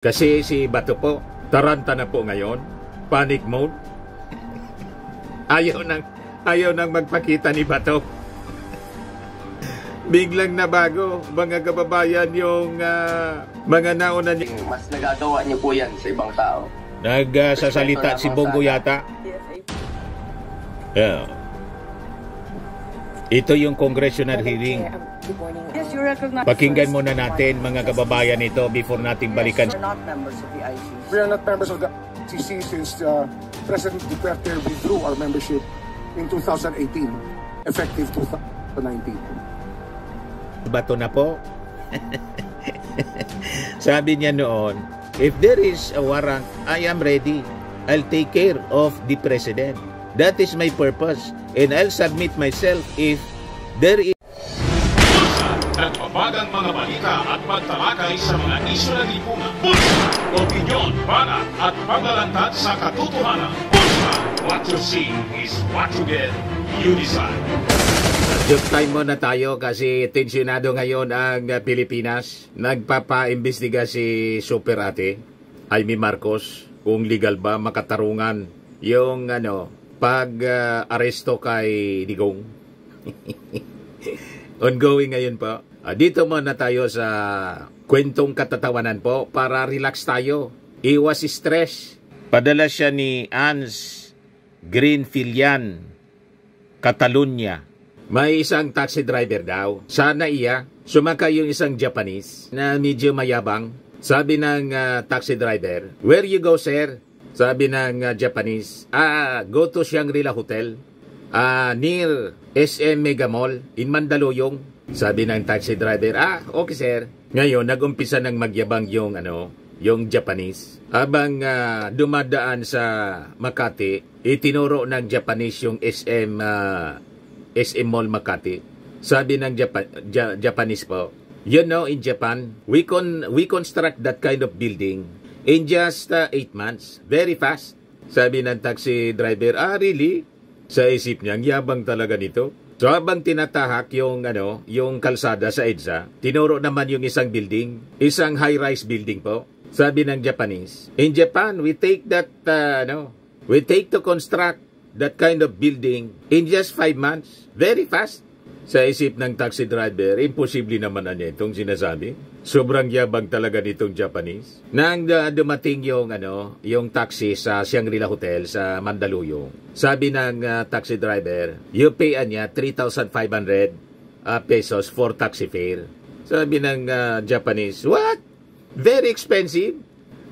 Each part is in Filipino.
Kasi si Bato po, taranta na po ngayon. Panic mode. Ayaw nang magpakita ni Bato. Biglang nabago, mga kababayan, yung mga nauna niya. Mas nagagawa niyo po yan sa ibang tao. Nagsasalita si Bongo yata. Yeah. Ito yung congressional hearing. Pakinggan muna natin, mga kababayan, ito before natin balikan. We're not members of the ICC. We are not members of the ICC since President Duterte withdrew our membership in 2018, effective 2019. Bato na po. Sabi niya noon, if there is a warrant, I am ready. I'll take care of the president. That is my purpose. And I'll submit myself if there is... Nagbabagang mga balita at pagtalakay sa mga isyu ng lipunan. Bulsa! Opinyon, banat at paglalantad sa katotohanan. Bulsa! What you see is what you get. You decide. Joke time muna tayo kasi tensyonado ngayon ang Pilipinas. Nagpapaimbestiga si Super Ate, Amy Marcos, kung legal ba makatarungan yung pag-aresto kay Digong. Ongoing ngayon po. Dito muna tayo sa kwentong katatawanan po para relax tayo. Iwas stress. Padala siya ni Ans Greenfillian, Catalonia. May isang taxi driver daw. Sana iya. Sumakay yung isang Japanese na medyo mayabang. Sabi ng taxi driver, "Where you go, sir?" Sabi ng Japanese, "Go to Shangri-La Hotel. Near SM Mega Mall in Mandaluyong." Sabi ng taxi driver, "Okay, sir." Ngayon, nag-umpisa ng magyabang yung Japanese. Habang dumadaan sa Makati, itinuro ng Japanese yung SM Mall Makati. Sabi ng Japanese po, "You know, in Japan, we construct that kind of building in just 8 months. Very fast." Sabi ng taxi driver, "Really?" Sa isip niya, ang yabang talaga nito. So habang tinatahak yung kalsada sa EDSA, tinuro naman yung isang building, isang high-rise building po. Sabi ng Japanese, "In Japan, we take to construct that kind of building in just 5 months. Very fast." Sa isip ng taxi driver, imposible naman itong sinasabi. Sobrang yabang talaga nitong Japanese. Nang dumating yung taxi sa Shangri-La Hotel sa Mandaluyong, sabi ng taxi driver, you pay 3,500 pesos for taxi fare. Sabi ng Japanese, "What? Very expensive?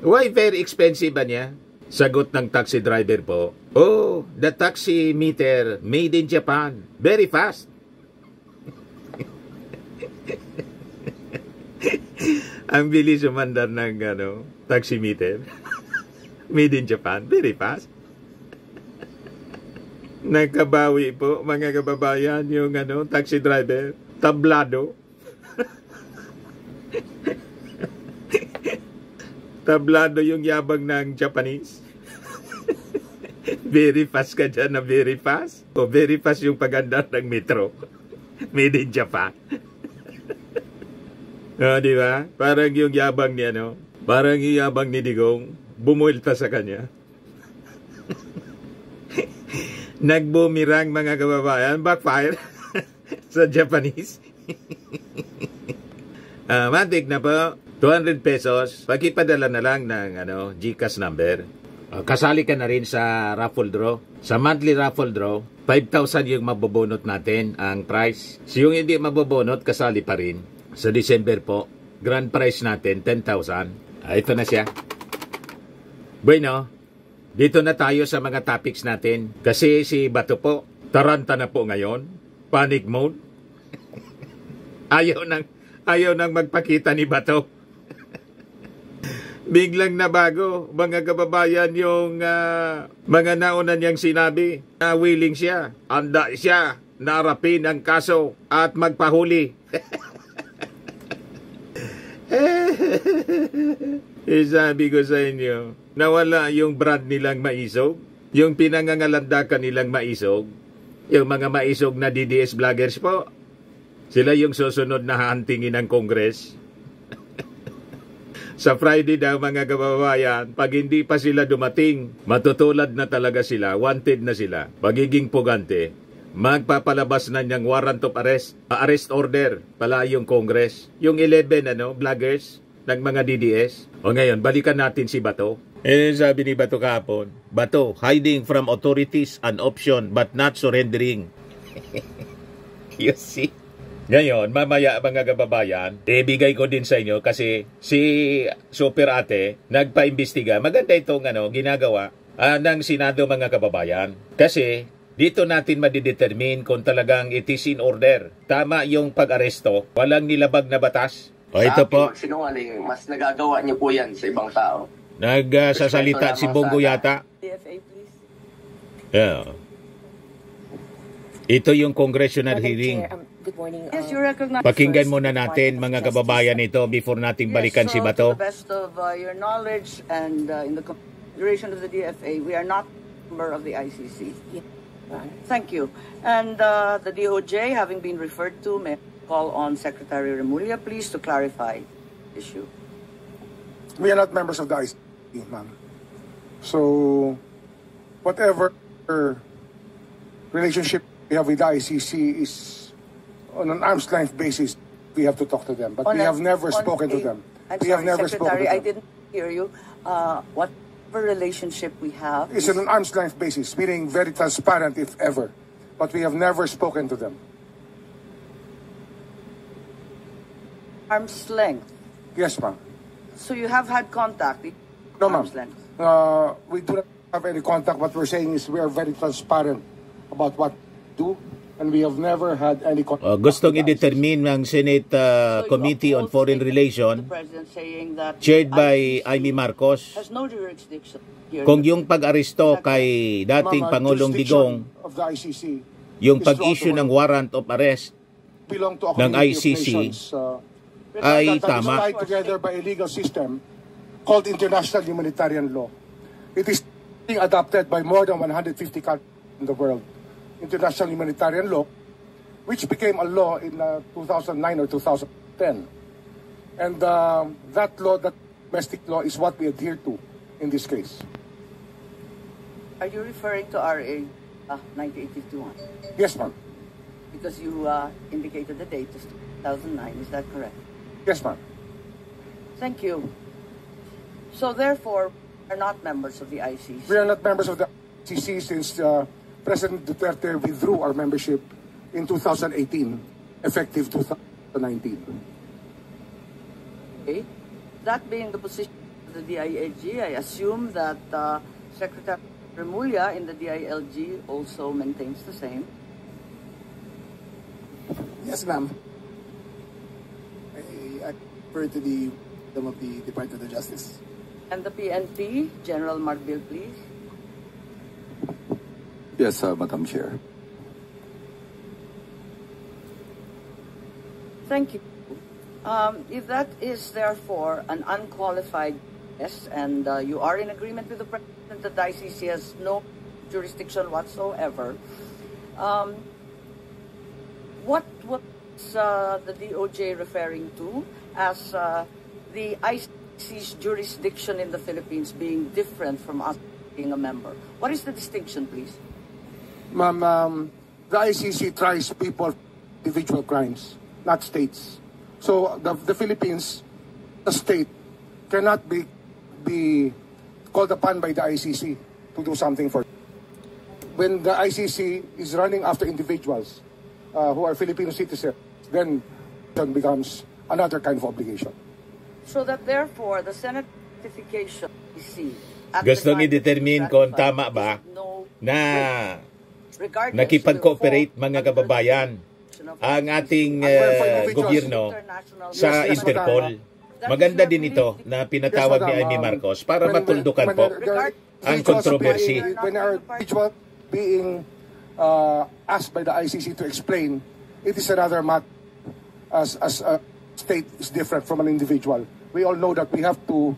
Why very expensive ba niya?" Sagot ng taxi driver po, "Oh, the taxi meter made in Japan. Very fast." Ang bilis umandar ng taxi meter. Made in Japan. Very fast. Nagkabawi po, mga kababayan, yung taxi driver. Tablado. Tablado yung yabang ng Japanese. Very fast ka dyan na very fast. O very fast yung pagandar ng metro. Made in Japan. Di ba? Parang yung yabang ni parang yung yabang ni Digong, bumuelta sa kanya. Nagbumirang, mga kababayan, backfire sa Japanese. Matik na po, 200 pesos, pakipadala na lang ng GCash number. Kasali ka na rin sa raffle draw. Sa monthly raffle draw, 5,000 yung mabobonot natin ang price. So yung hindi mabobonot, kasali pa rin. Sa December po, grand prize natin, 10,000. Ito na siya. Bueno, dito na tayo sa mga topics natin. Kasi si Bato po, taranta na po ngayon. Panic mode. Ayaw nang magpakita ni Bato. Biglang nabago, mga kababayan, yung mga nauna niyang sinabi na willing siya, handa siya na harapin ang kaso at magpahuli. Sabi ko sa inyo, nawala yung brand nilang maisog, yung pinangangalandakan nilang maisog, yung mga maisog na DDS vloggers po. Sila yung susunod na hahantingin ng Congress. Sa Friday daw mga kababayan, pag hindi pa sila dumating, matutulad na talaga sila, wanted na sila. Pagiging pugante, magpapalabas na niyang warrant of arrest, arrest order pala yung Congress. Yung 11 vloggers ng mga DDS. O ngayon, balikan natin si Bato. Sabi ni Bato kahapon, Bato, hiding from authorities an option but not surrendering. You see? Ngayon, mamaya mga kababayan, ibigay ko din sa inyo kasi si Super Ate nagpa-imbestiga. Maganda itong ginagawa ng Senado mga kababayan. Kasi dito natin madidetermine kung talagang it is in order. Tama yung pag-aresto, walang nilabag na batas. O ito po. Sinungaling, mas nagagawa niyo po yan sa ibang tao. Nagsasalita si Bongo yata. DFA, please. Yeah. Ito yung congressional hearing. Good morning. Yes, you recognize. Pakinggan muna natin mga kababayan ito before nating balikan si Bato. To the best of your knowledge and in the consideration of the DFA, we are not a member of the ICC. Thank you. And the DOJ, having been referred to, may call on Secretary Remulla, please, to clarify the issue. We are not members of the ICC, ma'am. So, whatever relationship we have with the ICC is on an arm's length basis. We have to talk to them, but we have never spoken to them. We have never spoken to them. I didn't hear you. Whatever relationship we have, it's on an arm's length basis, meaning very transparent, if ever. But we have never spoken to them. Arm's length. Yes, ma'am. So you have had contact? No, ma'am. Arm's length. We do not have any contact. What we're saying is we are very transparent about what we do, and we have never had any contact. Gustong i-determine ng Senate Committee on Foreign Relations, chaired by Amy Marcos, has no jurisdiction here. Kung yung pag-aresto kay dating Pangulong Digong, of the ICC, yung pag-issue ng warrant of arrest belong to a ng community of ICC, nations, ay that is tama. tied together by a legal system called international humanitarian law. It is being adopted by more than 150 countries in the world. International humanitarian law, which became a law in 2009 or 2010. And that law, that domestic law, is what we adhere to in this case. Are you referring to RA 9851? Yes, ma'am. Because you indicated the date is 2009, is that correct? Yes, ma'am. Thank you. So therefore, we are not members of the ICC. We are not members of the ICC since President Duterte withdrew our membership in 2018, effective 2019. Okay. That being the position of the DILG, I assume that Secretary Remulla in the DILG also maintains the same. Yes, ma'am. I refer to the of the Department of Justice. And the PNP, General Marbil, please. Yes, Madam Chair. Thank you. If that is therefore an unqualified yes, and you are in agreement with the President that the ICC has no jurisdiction whatsoever, what was the DOJ referring to as the ICC's jurisdiction in the Philippines being different from us being a member? What is the distinction, please? Ma'am, the ICC tries people for individual crimes, not states. So the Philippines, the state, cannot be called upon by the ICC to do something for. When the ICC is running after individuals who are Filipino citizens, then it becomes another kind of obligation. So that therefore, the Senate ratification ICC Gustong i-determine kung tama ba na nakipag-cooperate mga kababayan ang ating gobyerno sa Interpol. Maganda din ito na pinatawag ni Amy Marcos para matuldukan po ang controversy. When our individual being asked by the ICC to explain, it is another matter as a state is different from an individual. We all know that we have to,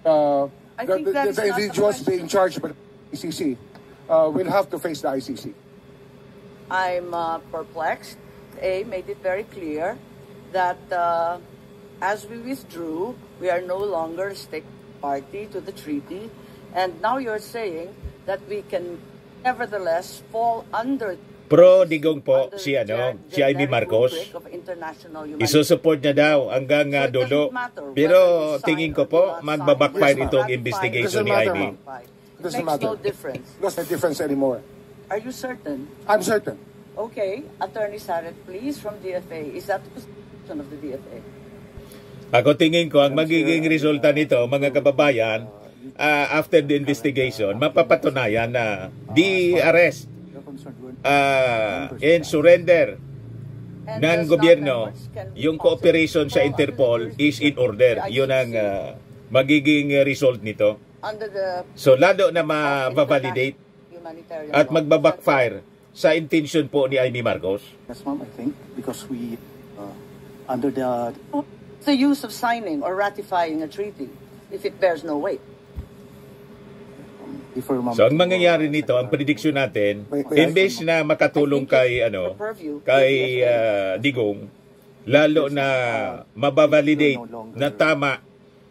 the individuals being charged by the ICC will have to face the ICC. I'm perplexed. A made it very clear that as we withdrew, We are no longer a state party to the treaty, and now you're saying that we can nevertheless fall under Pro digong po si Amy Marcos. Isusupport niya daw hanggang dulo. Pero tingin ko po magbabackfire itong investigation ni Amy. Doesn't Makes matter. no difference. There's no difference anymore. Are you certain? I'm certain. Okay, Attorney Saret, please, from DFA. Is that the position of the DFA? Ako tingin ko ang magiging resulta nito, mga kababayan, after the investigation, mapapatunayan na di-arrest and surrender ng gobyerno, yung cooperation sa Interpol is in order. Yun ang magiging result nito. So lalo na ma-validate at magbabackfire sa intention po ni Amy Marcos. Yes, ma'am, I think because we under the use of signing or ratifying a treaty if it bears no weight. So ang mangyayari nito, ang prediction natin, imbes na makatulong kay Digong, lalo na mababalidate na tama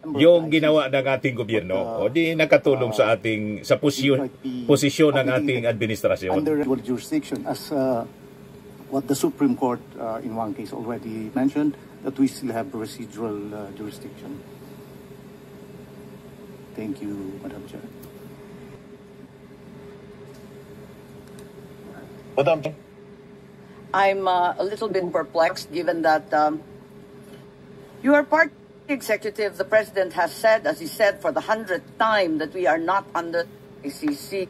yung ginawa ng ating gobyerno, o di nakatulong sa ating sa posisyon ng ating administrasyon. Under jurisdiction, as what the Supreme Court in one case already mentioned, that we still have residual jurisdiction. Thank you, Madam Chair. I'm a little bit perplexed given that you are part of the executive. The president has said, as he said for the 100th time, that we are not under ICC.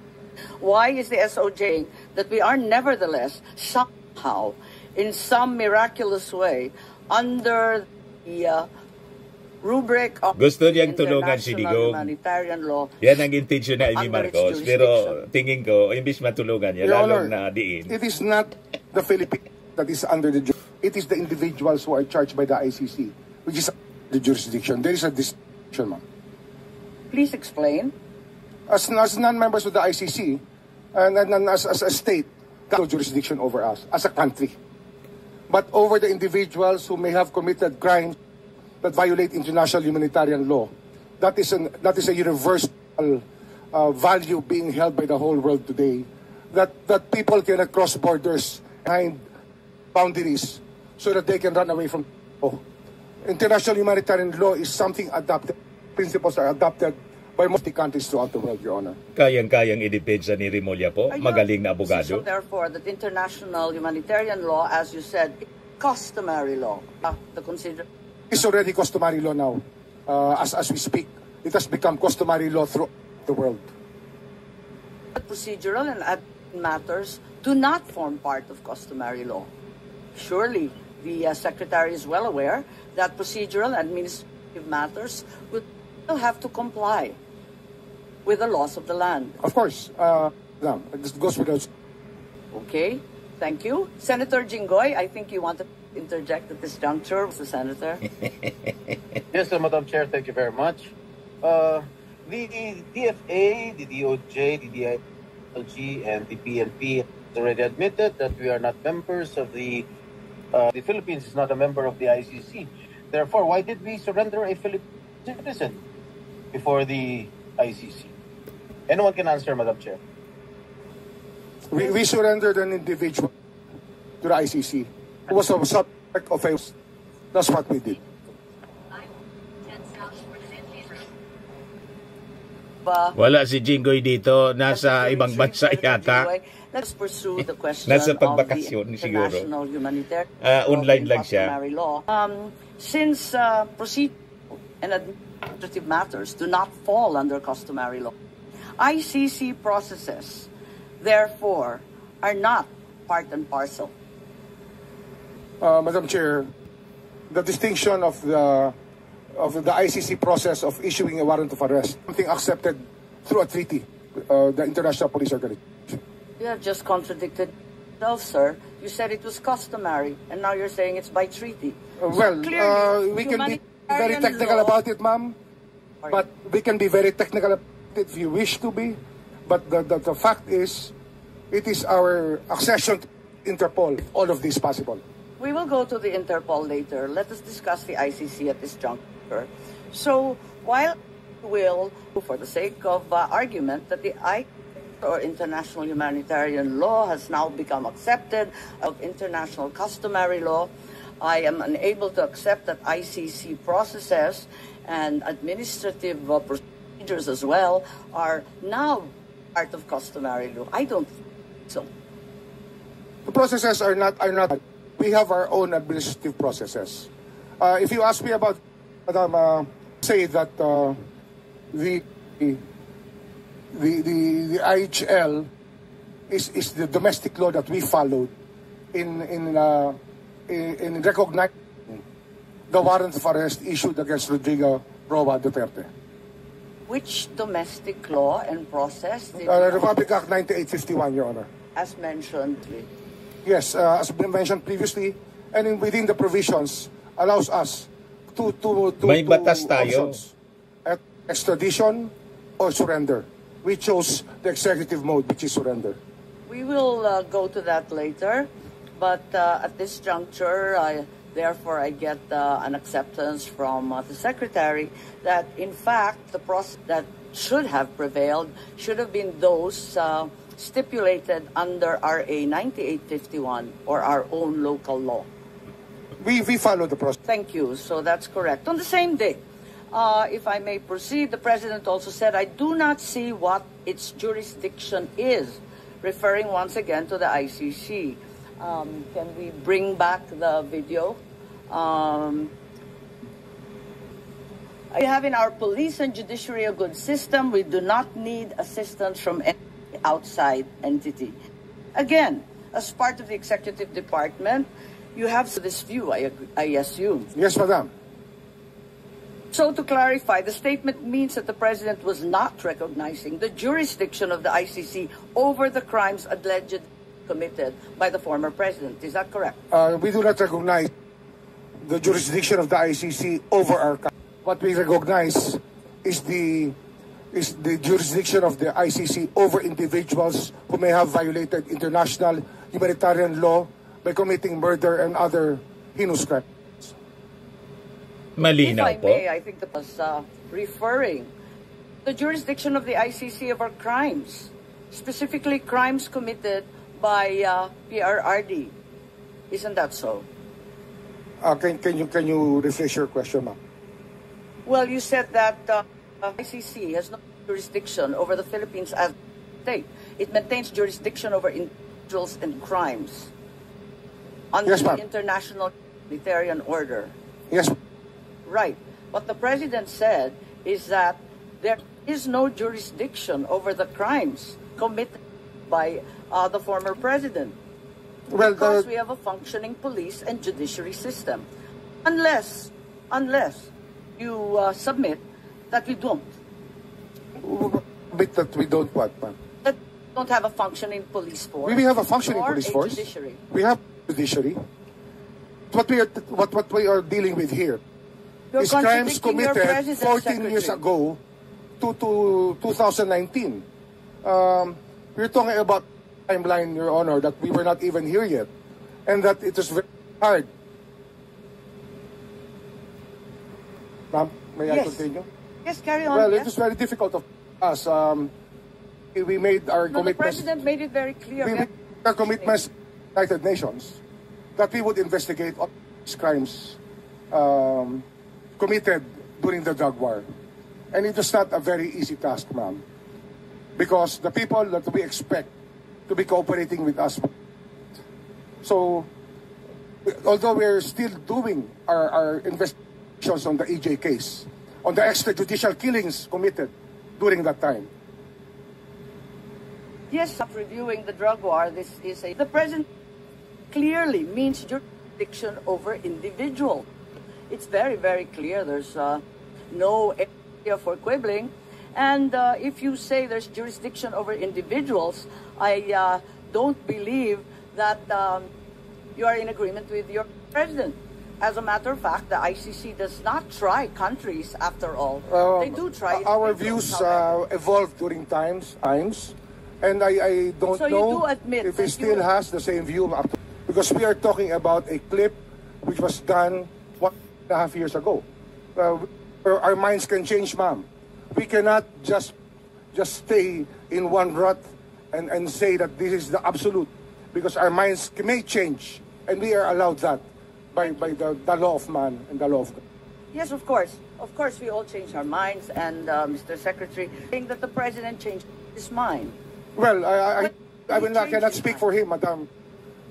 Why is the SOJ that we are nevertheless somehow, in some miraculous way, under the rubric of gusto niyang tulungan si Digong. humanitarian law? Yan ang intention na Amy Marcos. Pero tingin ko, imbis matulungan niya, lalong na diin. It is not the Philippines that is under the jurisdiction. It is the individuals who are charged by the ICC, which is the jurisdiction. There is a distinction, ma'am. Please explain. As non-members of the ICC, and as a state, no jurisdiction over us, as a country. But over the individuals who may have committed crimes that violate international humanitarian law, that is a universal value being held by the whole world today. That people cannot cross borders behind boundaries so that they can run away from law. International humanitarian law is something adopted. Principles are adopted by most countries throughout the world, Your Honor. Kayang-kayang idepensa ni Remulla po, magaling na abogado. So therefore, that international humanitarian law, as you said, is customary law. It's already customary law now. As we speak, it has become customary law throughout the world. Procedural and admin matters do not form part of customary law. Surely, the Secretary is well aware that procedural and administrative matters will still have to comply with the laws of the land. Of course. This goes without. Okay, thank you. Senator Jinggoy, I think you wanted to interject at this juncture, Mr. Senator. Yes, Madam Chair, thank you very much. The DFA, the DOJ, the DILG, and the PNP has already admitted that we are not members of the Philippines is not a member of the ICC. Therefore, why did we surrender a Philippine citizen before the ICC? Anyone can answer, Madam Chair. We surrendered an individual to the ICC who was a subject of a. That's what we did. Wala si Jinggoy dito, nasa ibang bansa yata. Let's pursue the question Nasa of pagbakasyon the siguro. international humanitarian Online lang siya. law. Since procedural and administrative matters do not fall under customary law, ICC processes, therefore, are not part and parcel. Madam Chair, the distinction of the ICC process of issuing a warrant of arrest, something accepted through a treaty, the International Police Organization. You have just contradicted yourself, sir. You said it was customary, and now you're saying it's by treaty. We can be very technical about it, ma'am. But we can be very technical about it if you wish to be. But the fact is, it is our accession to Interpol, if all of this possible. We will go to the Interpol later. Let us discuss the ICC at this juncture. So while will, for the sake of argument, that the or international humanitarian law has now become accepted of international customary law, I am unable to accept that ICC processes and administrative procedures as well are now part of customary law. I don't think so. The processes are not. We have our own administrative processes. If you ask me about, Madam, say that the IHL is the domestic law that we followed in recognizing the warrant of arrest issued against Rodrigo Roa Duterte. Which domestic law and process did Republic Act 9851, Your Honor. as mentioned? Yes, as mentioned previously, and within the provisions allows us to May batas tayo. options at extradition or surrender. We chose the executive mode, which is surrender. We will go to that later, but at this juncture, therefore, I get an acceptance from the Secretary that, in fact, the process that should have prevailed should have been those stipulated under RA 9851 or our own local law. We follow the process. Thank you. So that's correct. On the same day, if I may proceed, the President also said, I do not see what its jurisdiction is, referring once again to the ICC. Can we bring back the video? We have in our police and judiciary a good system. We do not need assistance from any outside entity. Again, as part of the executive department, you have this view, I assume. Yes, Madam. So to clarify, the statement means that the President was not recognizing the jurisdiction of the ICC over the crimes allegedly committed by the former President. Is that correct? We do not recognize the jurisdiction of the ICC over our country. What we recognize is the jurisdiction of the ICC over individuals who may have violated international humanitarian law by committing murder and other heinous crimes. Malinaw If I po. may, I think that was referring the jurisdiction of the ICC over crimes, specifically crimes committed by PRRD. Isn't that so? Can you rephrase your question, ma'am? Well, you said that ICC has no jurisdiction over the Philippines as a state. It maintains jurisdiction over individuals and crimes under Yes, the ma'am. international humanitarian order. Yes. Right. What the President said is that there is no jurisdiction over the crimes committed by the former President. Well, Because we have a functioning police and judiciary system. Unless you submit that we don't. bit that we don't want, ma'am. That we don't have a functioning police force. We have a functioning or police a force. Judiciary. We have judiciary. What we are dealing with here You're is crimes contradicting your committed President, 14 years Secretary. ago to 2019. We're talking about timeline, Your Honor, that we were not even here yet, and that it was very hard. Ma'am, may I Yes. continue? Yes, carry on. Well, yes. it was very difficult of us. We made our No, the commitments. President made it very clear. We made our commitments to the United Nations that we would investigate all these crimes committed during the drug war. And it was not a very easy task, ma'am. Because the people that we expect to be cooperating with us. So, although we're still doing our investigations on the EJ case, on the extrajudicial killings committed during that time. Yes, reviewing the drug war, the President clearly means jurisdiction over individual. It's very, very clear. There's no area for quibbling. And if you say there's jurisdiction over individuals, I don't believe that you are in agreement with your President. As a matter of fact, the ICC does not try countries, after all. They do try Our individuals, views however. evolved during times, and I don't So you know do admit if he that still you- has the same view because we are talking about a clip which was done 1.5 years ago. our minds can change, ma'am. We cannot just stay in one rut and say that this is the absolute, because our minds may change, and we are allowed that by the law of man and the law of God. Yes, of course. Of course, we all change our minds, and Mr. Secretary, saying that the President changed his mind. Well, I cannot speak for him, Madam.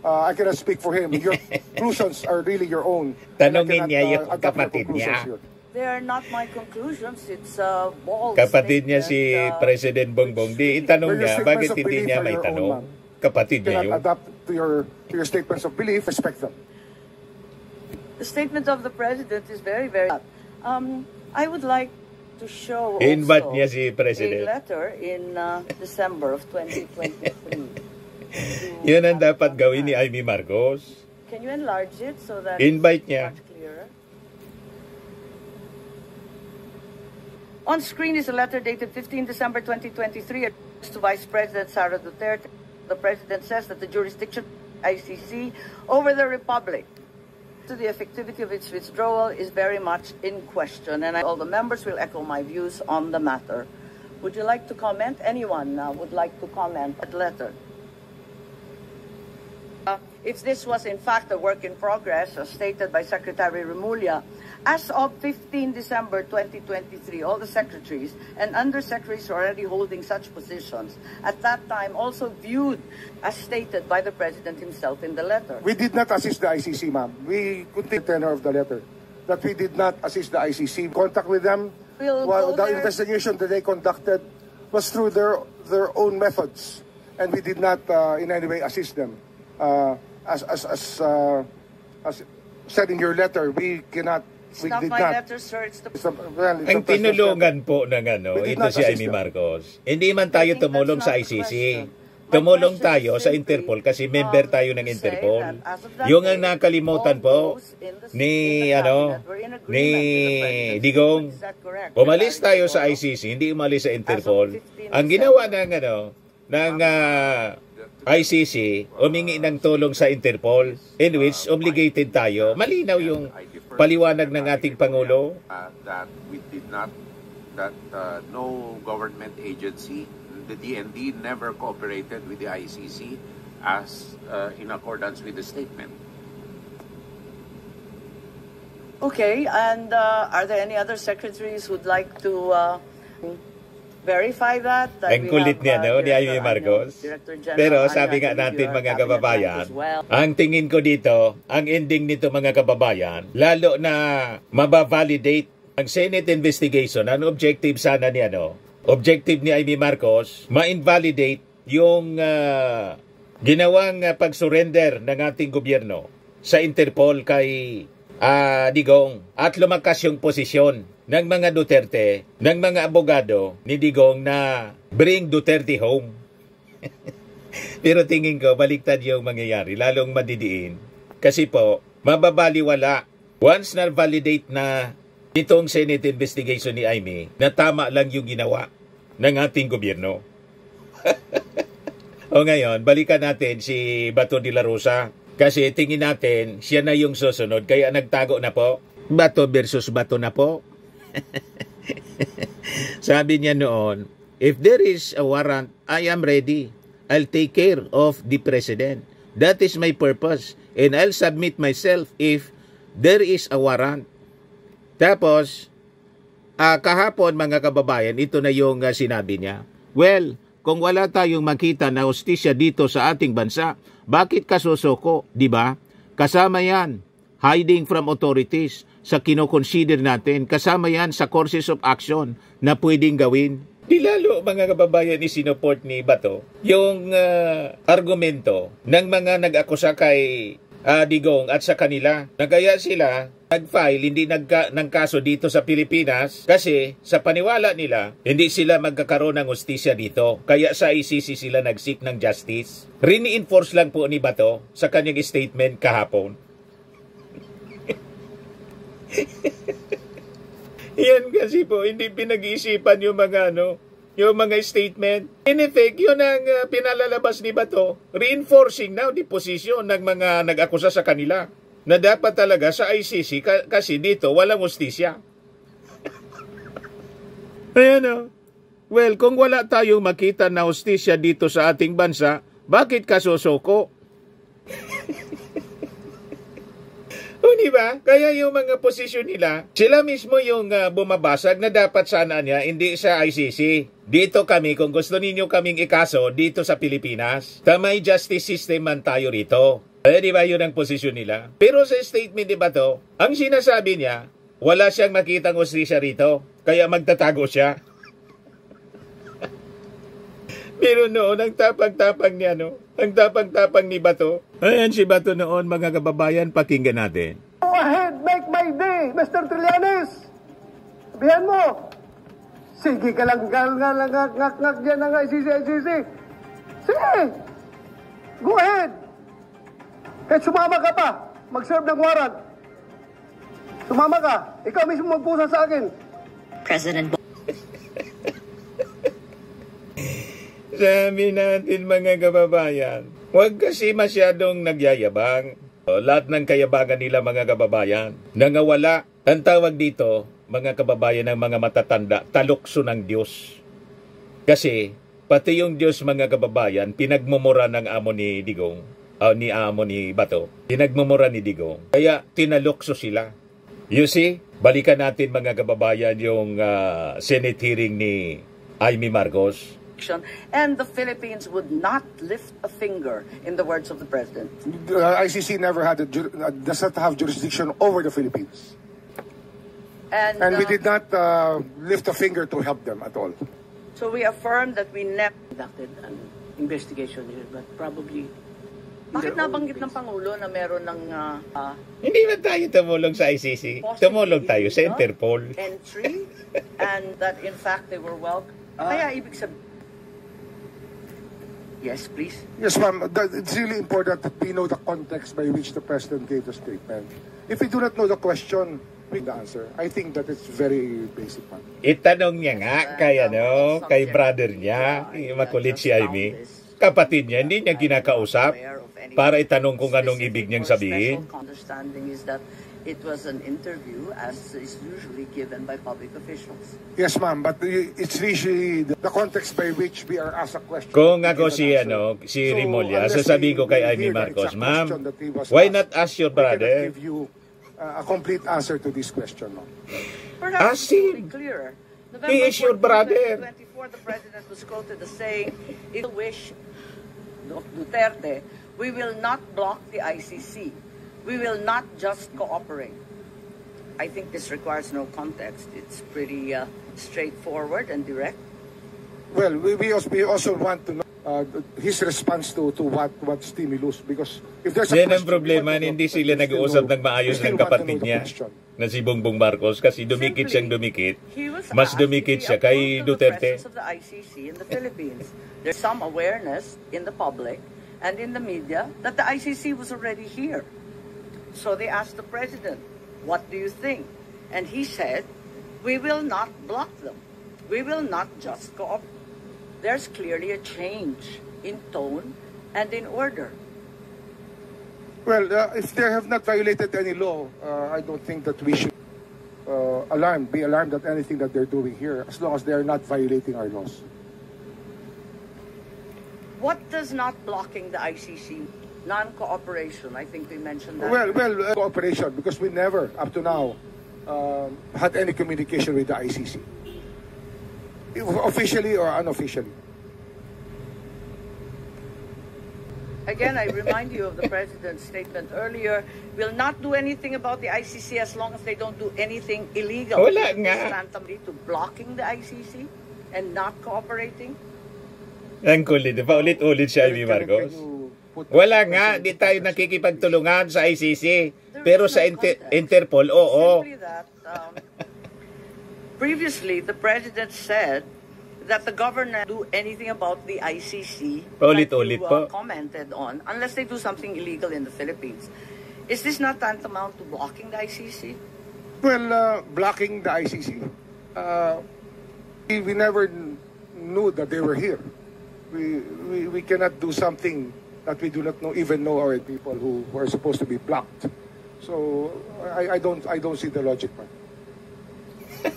I cannot speak for him. Your conclusions are really your own. Tanungin niya yung kapatid niya. They are not my conclusions. It's a bold Kapatid niya si statement, President Bongbong. Di itanong niya, bakit hindi niya may tanong? Kapatid niya You yun. cannot adapt to your statements of belief. Respect them. The statement of the President is very, very... I would like to show Invite also niya si President. a letter in December of 2023. Yun ang dapat gawin ni Amy Marcos. Can you enlarge it so that Invite it's niya. much clearer? On screen is a letter dated 15 December 2023 addressed to Vice President Sara Duterte. The President says that the jurisdiction of the ICC over the Republic to the effectivity of its withdrawal is very much in question, and all the members will echo my views on the matter. Would you like to comment? Anyone would like to comment on that letter? If this was in fact a work in progress, as stated by Secretary Remulla, as of 15 December 2023, all the secretaries and undersecretaries already holding such positions at that time also viewed as stated by the President himself in the letter. We did not assist the ICC, ma'am. We continued the tenor of the letter that we did not assist the ICC. Contact with them, while the investigation that they conducted was through their own methods, and we did not in any way assist them. As said in your letter, we cannot. It's not my letter, sir. It's the... Ang tinulungan po ng ito si Amy Marcos. Hindi man tayo tumulong sa ICC. Tumulong tayo sa Interpol kasi member tayo ng Interpol. Yung ang nakalimutan po ni Digong, umalis tayo sa ICC, hindi umalis sa Interpol. Ang ginawa ng ICC, humingi ng tulong sa Interpol, in which obligated tayo. Malinaw yung paliwanag ng ating Pangulo. That we did not, that no government agency, the DND, never cooperated with the ICC as in accordance with the statement. Okay, and are there any other secretaries who'd like to verify that? Ang kulit niya, ni Amy Marcos. Pero sabi nga natin, mga kababayan, ang tingin ko dito, ang ending nito, mga kababayan, lalo na mabavalidate ang Senate investigation. Ang objective sana ni objective ni Amy Marcos, ma-invalidate yung ginawang pag-surrender ng ating gobyerno sa Interpol kay Digong, at lumakas yung posisyon ng mga Duterte, ng mga abogado ni Digong na bring Duterte home. Pero tingin ko, baliktad yung mangyayari, lalong madidiin. Kasi po, mababaliwala. Once na-validate na itong Senate investigation ni Amy, na tama lang yung ginawa ng ating gobyerno. O ngayon, balikan natin si Bato de la Rosa. Kasi tingin natin, siya na yung susunod. Kaya nagtago na po. Bato versus Bato na po. Sabi niya noon, if there is a warrant, I am ready. I'll take care of the President. That is my purpose. And I'll submit myself if there is a warrant. Tapos, kahapon mga kababayan, ito na yung sinabi niya. Well, kung wala tayong makita na hustisya dito sa ating bansa, bakit ka susuko, di ba? Kasama yan, hiding from authorities sa kinoconsider natin. Kasama yan sa courses of action na pwedeng gawin. Di lalo, mga kababayan, isinuport ni Bato yung argumento ng mga nag-akusa kay Digong at sa kanila. Nagaya sila nag-file hindi ng kaso dito sa Pilipinas kasi sa paniwala nila hindi sila magkakaroon ng hustisya dito. Kaya sa ICC sila nag-seek ng justice. Reinforce lang po ni Bato sa kanyang statement kahapon. Yan kasi po hindi pinag-iisipan yung mga yung mga statement. In effect, yun ang pinalalabas ni Bato, reinforcing now the position ng mga nag-akusa sa kanila na dapat talaga sa ICC kasi dito walang hustisya. Ayan o. Well, kung wala tayong makita na hustisya dito sa ating bansa, bakit ka susoko? O diba? Kaya yung mga posisyon nila, sila mismo yung bumabasag na dapat sana niya, hindi sa ICC. Dito kami, kung gusto ninyo kaming ikaso, dito sa Pilipinas, may justice system man tayo rito. Eh, diba yun ang posisyon nila? Pero sa statement, diba to, ang sinasabi niya, wala siyang makitang hustisya rito, kaya magtatago siya. Pero noon, ang tapang-tapang niya, no? Ang tapang-tapang ni Bato. Ayan si Bato noon, mga kababayan, pakinggan natin. Go ahead, make my day, Mr. Trillanes. Sabihan mo. Sige ka lang, ngak dyan ng ICC. Sige. Go ahead. Kahit sumama ka pa, mag-serve ng warrant. Sumama ka. Ikaw mismo magpusa sa akin. President Sabi natin mga kababayan, huwag kasi masyadong nagyayabang. Lahat ng kayabangan nila mga kababayan, nangawala. Ang tawag dito, mga kababayan ng mga matatanda, talukso ng Diyos. Kasi, pati yung Diyos mga kababayan, pinagmumura ng amo ni Digong, amo ni Bato. Pinagmumura ni Digong. Kaya, tinalukso sila. You see, balikan natin mga kababayan yung Senate hearing ni Amy Marcos. And the Philippines would not lift a finger, in the words of the President. ICC never had does not have jurisdiction over the Philippines. And we did not lift a finger to help them at all. So we affirm that we never conducted an investigation here, but probably... Bakit nabanggit ng Pangulo na meron ng... Hindi na tayo tumulong sa ICC. Tumulong tayo sa Interpol. Entry, and that in fact they were welcome. Kaya ibig sabihin... Yes, please. Yes, ma'am. It's really important that we know the context by which the President gave the statement. If we do not know the question, we the answer. I think that it's very basic, ma'am. Itanong niya nga kay brother niya, makulit si Amy. Kapatid niya, hindi niya kinakausap para itanong kung anong ibig niyang sabihin. Understanding is that it was an interview as is usually given by public officials. Yes, ma'am, but it's usually the context by which we are asked a question. Kung ako si Rimulya, sasabihin ko kay Amy Marcos, ma'am, why not ask your brother? Give you a complete answer to this question, ma'am. Perhaps Ask him. clearer. He is your brother. 2024, the President was quoted as saying, if you wish, Duterte, we will not block the ICC. We will not just cooperate. I think this requires no context. It's pretty straightforward and direct. Well, we also want to know his response to what stimulus, because if there's a yan ang problema, hindi sila nag-uusap ng maayos ng kapatid niya na si Bongbong Marcos kasi dumikit siyang dumikit. Mas dumikit siya kay Duterte. Of the ICC in the Philippines. There's some awareness in the public and in the media that the ICC was already here. So they asked the President, what do you think? And he said, we will not block them. We will not just cooperate. There's clearly a change in tone and in order. Well, if they have not violated any law, I don't think that we should be alarmed at anything that they're doing here, as long as they are not violating our laws. What does not blocking the ICC? Non-cooperation, I think we mentioned that. Well, cooperation, because we never, up to now, had any communication with the ICC. Officially or unofficially. Again, I remind you of the President's statement earlier, will not do anything about the ICC as long as they don't do anything illegal. Wala nga. To blocking the ICC and not cooperating? Ang kulit, paulit-ulit siya, Amy Marcos. Wala nga, di tayo nakikipagtulungan sa ICC. Pero sa Interpol, oo. Simply that, previously, the President said that the government do anything about the ICC Paulit-ulit po. Commented on, unless they do something illegal in the Philippines. Is this not tantamount to blocking the ICC? Well, blocking the ICC, we never knew that they were here. We cannot do something that we do not even know our people who are supposed to be blocked. So I don't see the logic, man.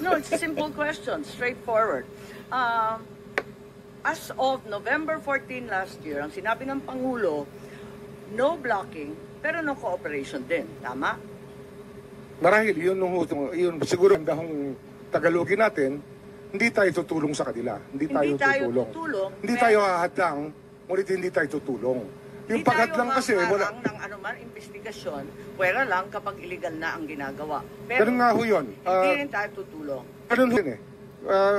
No, it's a simple question, straightforward. As of November 14 last year, ang sinabi ng Pangulo, no blocking, pero no cooperation din. Tama? Marahil, yun siguro ang dahong Tagalogin natin, hindi tayo tutulong sa kanila. Hindi tayo tutulong. Hindi tayo hahadlang, ngunit hindi tayo tutulong. Yung paghadlang kasi, wala. Ng anuman investigasyon, pwera lang kapag illegal na ang ginagawa. Pero ganun nga ho yun. Hindi rin tayo tutulong. Ganun ho yun eh.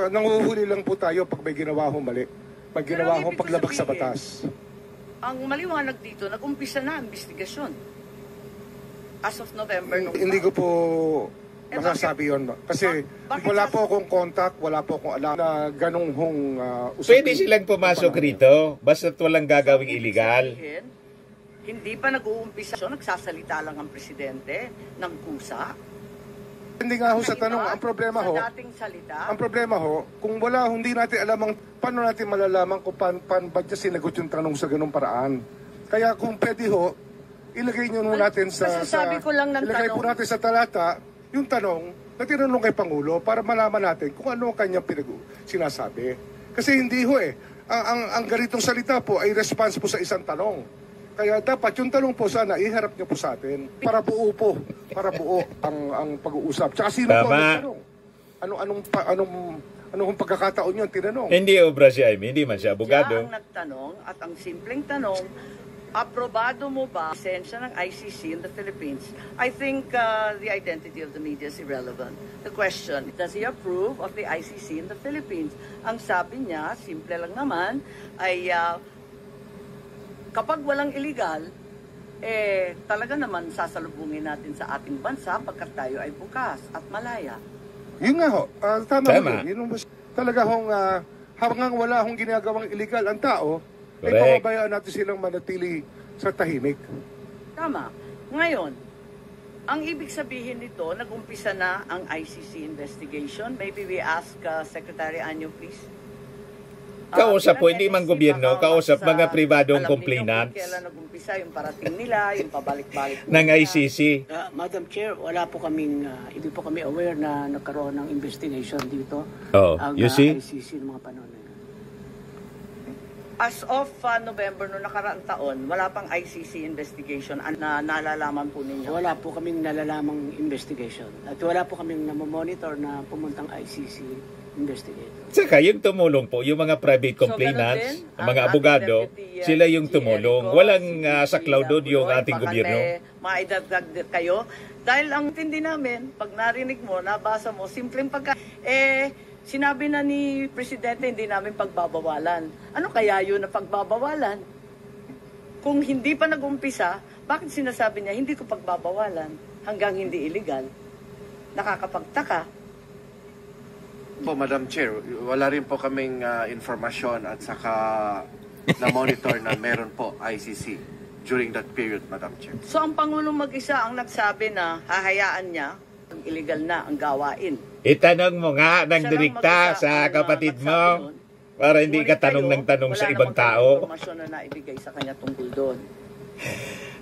Nanguhuli lang po tayo pag may ginawa ho mali. Pag ginawa ho paglabag sa batas. Ang maliwanag dito, nag-umpisa na ang investigasyon. As of November. Hindi ko po masasabi yun. Kasi wala po akong contact, wala po akong alam na ganung hong usapin. Pwede silang pumasok rito, basta't walang gagawing illegal. Hindi pa nag-uumpisa, nagsasalita lang ang presidente ng kusa. Hindi nga ho sa tanong, ang problema ho, sa dating salita, ang problema ho, kung wala, hindi natin alam paano natin malalaman kung paano ba niya sinagot yung tanong sa ganung paraan. Kaya kung pwede ho, ilagay nyo natin ilagay po natin sa talata, yung tanong na tinanong kay Pangulo para malaman natin kung ano ang kanyang sinasabi. Kasi hindi ho eh. Ang ganitong salita po ay response po sa isang tanong. Kaya dapat yung tanong po sana iharap niyo po sa atin para buo po. Para buo ang pag-uusap. Tsaka sino po ang tanong? Anong pagkakataon yun tinanong? Hindi obra si Jaime, hindi man siya abogado. Siya ang nagtanong at ang simpleng tanong, aprobado mo ba lisensya ng ICC in the Philippines? I think the identity of the media is irrelevant. The question, does he approve of the ICC in the Philippines? Ang sabi niya, simple lang naman, ay kapag walang illegal, talaga naman sasalubungin natin sa ating bansa pagkat tayo ay bukas at malaya. Yun nga ho, tama. Yun talaga hong hanggang wala hong ginagawang illegal ang tao, ay pababayaan natin silang manatili sa tahimik. Tama. Ngayon, ang ibig sabihin nito, nag-umpisa na ang ICC investigation. Maybe we ask Secretary Anyo, please. Kausap po, hindi man gobyerno, kausap mga pribadong complainants. Kailan nag-umpisa yung parating nila, yung pabalik-balik ng ICC. Madam Chair, wala po kaming, hindi po kami aware na nagkaroon ng investigation dito. Ang ICC ng mga panahon. As of November noong nakaraang taon, wala pang ICC investigation na nalalaman po ninyo? Wala po kaming nalalamang investigation. At wala po kaming namomonitor na pumuntang ICC investigator. Saka yung tumulong po, yung mga private complainants, mga abogado, sila yung tumulong. Walang saklaw doon yung ating gobyerno. Maidagdag kayo. Dahil ang tindi namin, pag narinig mo, nabasa mo, simpleng sinabi na ni Presidente, hindi namin pagbabawalan. Ano kaya yun na pagbabawalan? Kung hindi pa nag-umpisa, bakit sinasabi niya, hindi ko pagbabawalan hanggang hindi illegal? Nakakapagtaka. Po, Madam Chair, wala rin po kaming informasyon at saka na-monitor na meron po ICC during that period, Madam Chair. So ang Pangulong mag-isa ang nagsabi na hahayaan niya ang illegal na ang gawain. Itanong mo nga ng direkta sa kapatid mo para hindi ka tanong ng tanong sa ibang tao. Wala naman na naibigay sa kanya tungkol doon.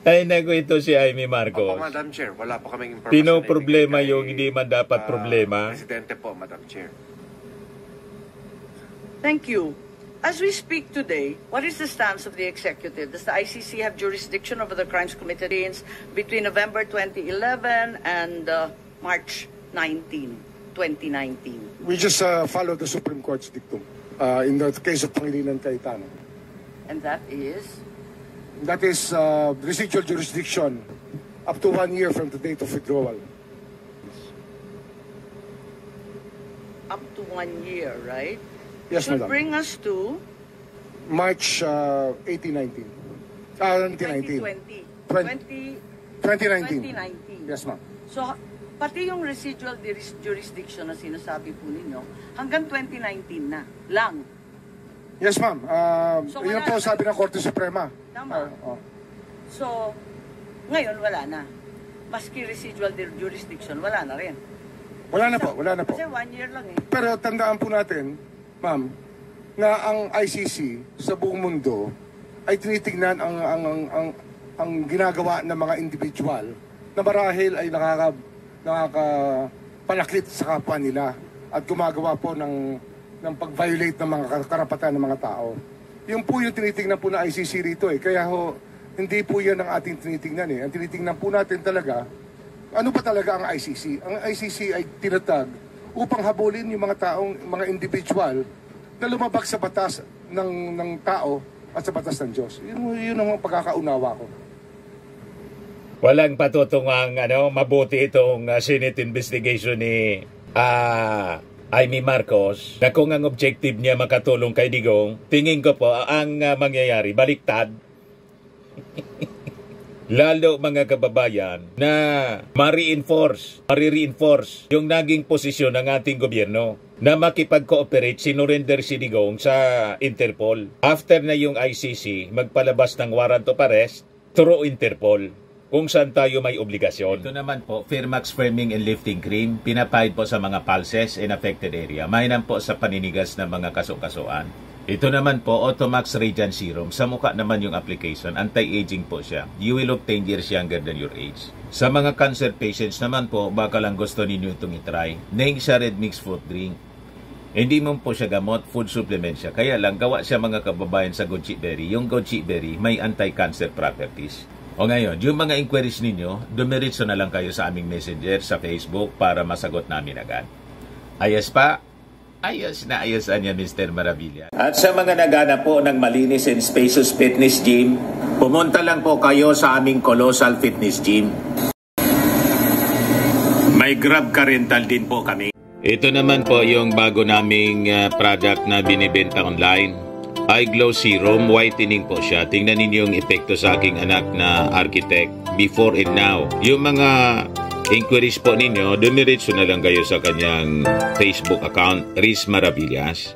Ay, nago ito si Jaime Marcos. Opo, Madam Chair, wala po kaming information. Pinoproblema yung hindi man dapat problema. Presidente po, Madam Chair. Thank you. As we speak today, what is the stance of the executive? Does the ICC have jurisdiction over the crimes committed between November 2011 and March 19, 2019? We just follow the Supreme Court's dictum in the case of Pangilinan Cayetano. And that is? That is residual jurisdiction up to 1 year from the date of withdrawal. Up to 1 year, right? Yes, Should Madam. bring us to March 2019. 2020. 2019. Yes, ma'am. So, pati yung residual jurisdiction na sinasabi po ninyo, hanggang 2019 na lang. Yes, ma'am. So, yun po sabi ng Korte Suprema. Tama. So, ngayon wala na. Maski residual jurisdiction, wala na rin. Wala na po. Kasi 1 year lang eh. Pero tandaan po natin, ma'am, na ang ICC sa buong mundo ay tinitingnan ang ginagawa ng mga individual na marahil ay nakakapanakit sa kapwa nila. at gumagawa po ng pag-violate ng mga karapatan ng mga tao. Yung po yung tinitingnan po na ICC rito eh. Kaya ho, hindi po yan ang ating tinitingnan eh. Ang tinitingnan po natin talaga, ano pa talaga ang ICC? Ang ICC ay tinatag upang habulin yung mga individual na lumabag sa batas ng tao at sa batas ng Diyos. Yun ang pagkakaunawa ko. Walang patutungang mabuti itong Senate investigation ni Amy Marcos na kung ang objective niya makatulong kay Digong, tingin ko po ang mangyayari, baliktad. Lalo mga kababayan na ma-reinforce yung naging posisyon ng ating gobyerno na makipag-cooperate, sinurrender si Digong sa Interpol. After na yung ICC magpalabas ng warrant of arrest through Interpol, kung saan tayo may obligasyon. Ito naman po, Fairmax Firming and Lifting Cream, pinapahid po sa mga pulses in affected area. Mainam po sa paninigas ng mga kaso-kasuan. Ito naman po, Automax Radiant Serum. Sa mukha naman yung application, anti-aging po siya. You will look 10 years younger than your age. Sa mga cancer patients naman po, baka lang gusto ninyo itong itry. Naing siya Red Mix Fruit Drink. Hindi mo po siya gamot, food supplement siya. Kaya lang, gawa siya mga kababayan sa goji berry. Yung goji berry may anti-cancer properties. O ngayon, yung mga inquiries ninyo, dumiritso na lang kayo sa aming messenger sa Facebook para masagot namin agad. Ayos pa? Ayos na ayos niya, Mr. Maravilla. At sa mga naghanap po ng malinis and spacious fitness gym, pumunta lang po kayo sa aming Colossal Fitness Gym. May Grab car rental din po kami. Ito naman po yung bago naming product na binibenta online. Eye Glow Serum, whitening po siya. Tingnan ninyo yung epekto sa aking anak na architect before and now. Yung mga inquiries po ninyo, dumiretso na lang kayo sa kanyang Facebook account, Riz Maravillas.